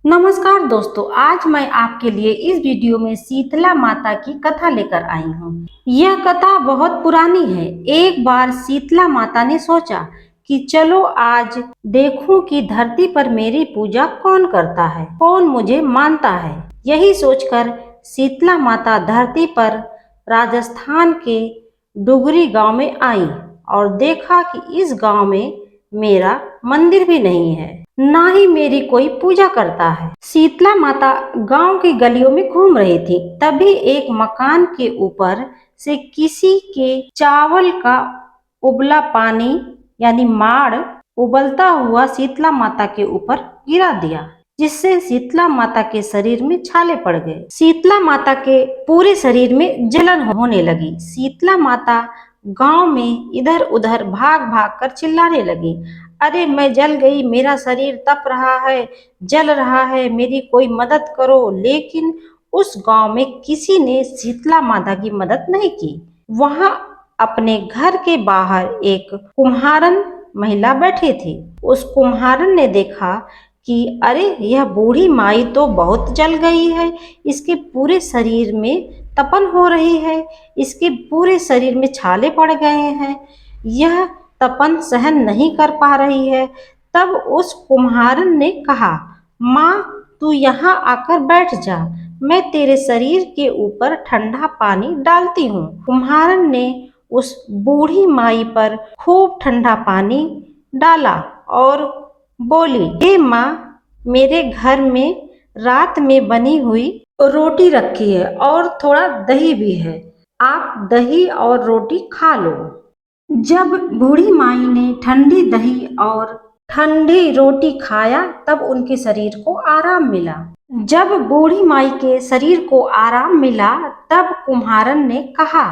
नमस्कार दोस्तों, आज मैं आपके लिए इस वीडियो में शीतला माता की कथा लेकर आई हूँ। यह कथा बहुत पुरानी है। एक बार शीतला माता ने सोचा कि चलो आज देखूं कि धरती पर मेरी पूजा कौन करता है, कौन मुझे मानता है। यही सोचकर शीतला माता धरती पर राजस्थान के डुगरी गांव में आई और देखा कि इस गांव में मेरा मंदिर भी नहीं है, ना ही मेरी कोई पूजा करता है। शीतला माता गांव की गलियों में घूम रही थी। तभी एक मकान के ऊपर से किसी के चावल का उबला पानी यानी माड़ उबलता हुआ शीतला माता के ऊपर गिरा दिया, जिससे शीतला माता के शरीर में छाले पड़ गए। शीतला माता के पूरे शरीर में जलन होने लगी। शीतला माता गांव में इधर उधर भाग भाग कर चिल्लाने लगी, अरे मैं जल गई, मेरा शरीर तप रहा है, जल रहा है, मेरी कोई मदद करो। लेकिन उस गांव में किसी ने शीतला माता की मदद नहीं की। वहां अपने घर के बाहर एक कुम्हारन महिला बैठी थी। उस कुम्हारन ने देखा कि अरे यह बूढ़ी माई तो बहुत जल गई है, इसके पूरे शरीर में तपन हो रही है, इसके पूरे शरीर में छाले पड़ गए हैं, यह तपन सहन नहीं कर पा रही है। तब उस कुम्हारन ने कहा, माँ तू यहाँ आकर बैठ जा, मैं तेरे शरीर के ऊपर ठंडा पानी डालती हूँ। कुम्हारन ने उस बूढ़ी माई पर खूब ठंडा पानी डाला और बोली, हे माँ, मेरे घर में रात में बनी हुई रोटी रखी है और थोड़ा दही भी है, आप दही और रोटी खा लो। जब बूढ़ी माई ने ठंडी दही और ठंडी रोटी खाया तब उनके शरीर को आराम मिला। जब बूढ़ी माई के शरीर को आराम मिला तब कुम्हारन ने कहा,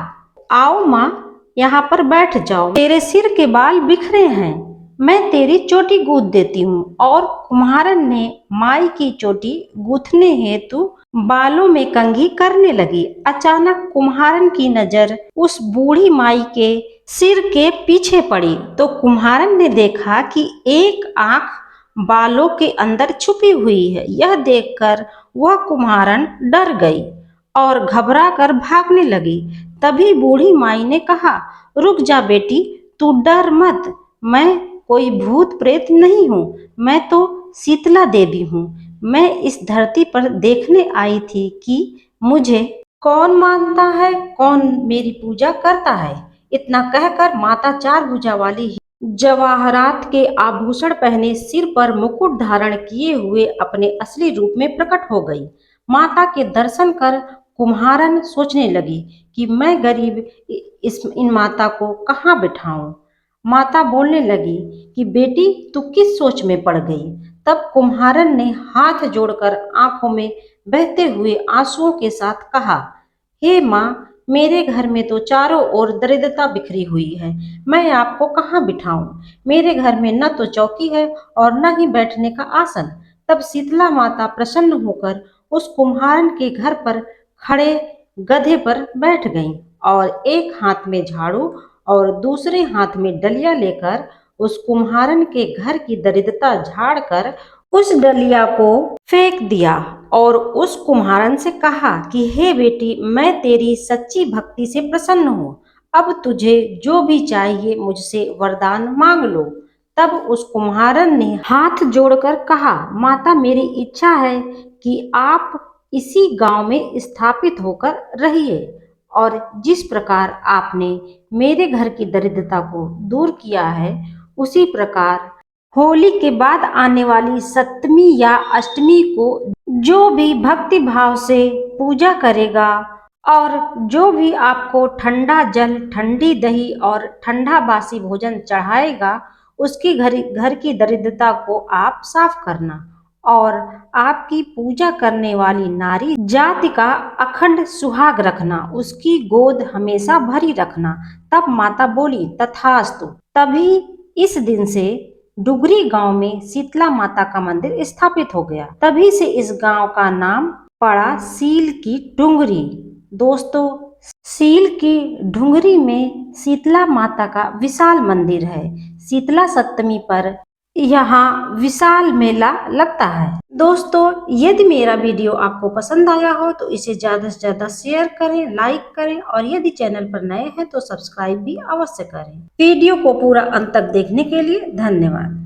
आओ माँ, यहाँ पर बैठ जाओ, तेरे सिर के बाल बिखरे हैं, मैं तेरी चोटी गूंथ देती हूँ। और कुम्हारन ने माई की चोटी गूंथने हेतु बालों में कंघी करने लगी। अचानक कुम्हारन की नजर उस बूढ़ी माई के सिर के पीछे पड़ी तो कुम्हारन ने देखा कि एक आंख बालों के अंदर छुपी हुई है। यह देखकर वह कुम्हारन डर गई और घबरा कर भागने लगी। तभी बूढ़ी माई ने कहा, रुक जा बेटी, तू डर मत, मैं कोई भूत प्रेत नहीं हूँ, मैं तो शीतला देवी हूँ। मैं इस धरती पर देखने आई थी कि मुझे कौन मानता है, कौन मेरी पूजा करता है। इतना कहकर माता चार भुजा वाली जवाहरात के आभूषण पहने, सिर पर मुकुट धारण किए हुए अपने असली रूप में प्रकट हो गई। माता के दर्शन कर कुम्हारन सोचने लगी कि मैं गरीब इन माता को कहाँ बिठाऊं। माता बोलने लगी कि बेटी तू किस सोच में पड़ गई। तब कुम्हारन ने हाथ जोड़कर आंखों में बहते हुए आंसुओं के साथ कहा, हे माँ, मेरे घर में तो चारों ओर दरिद्रता बिखरी हुई है, मैं आपको कहाँ बिठाऊं। मेरे घर में न तो चौकी है और न ही बैठने का आसन। तब शीतला माता प्रसन्न होकर उस कुम्हारन के घर पर खड़े गधे पर बैठ गईं और एक हाथ में झाड़ू और दूसरे हाथ में डलिया लेकर उस कुम्हारन के घर की दरिद्रता झाड़कर उस डलिया को फेंक दिया और उस कुम्हारन से कहा कि हे बेटी, मैं तेरी सच्ची भक्ति से प्रसन्न हूँ, अब तुझे जो भी चाहिए मुझसे वरदान मांग लो। तब उस कुम्हारन ने हाथ जोड़कर कहा, माता, मेरी इच्छा है कि आप इसी गांव में स्थापित होकर रहिए और जिस प्रकार आपने मेरे घर की दरिद्रता को दूर किया है, उसी प्रकार होली के बाद आने वाली सप्तमी या अष्टमी को जो भी भक्ति भाव से पूजा करेगा और जो भी आपको ठंडा जल, ठंडी दही और ठंडा बासी भोजन चढ़ाएगा, उसकी घर की दरिद्रता को आप साफ करना और आपकी पूजा करने वाली नारी जाति का अखंड सुहाग रखना, उसकी गोद हमेशा भरी रखना। तब माता बोली, तथास्तु। तभी इस दिन से डुगरी गांव में शीतला माता का मंदिर स्थापित हो गया। तभी से इस गांव का नाम पड़ा सील की डुंगरी। दोस्तों, सील की डुंगरी में शीतला माता का विशाल मंदिर है। शीतला सप्तमी पर यहाँ विशाल मेला लगता है। दोस्तों, यदि मेरा वीडियो आपको पसंद आया हो तो इसे ज्यादा से ज्यादा शेयर करें, लाइक करें और यदि चैनल पर नए हैं तो सब्सक्राइब भी अवश्य करें। वीडियो को पूरा अंत तक देखने के लिए धन्यवाद।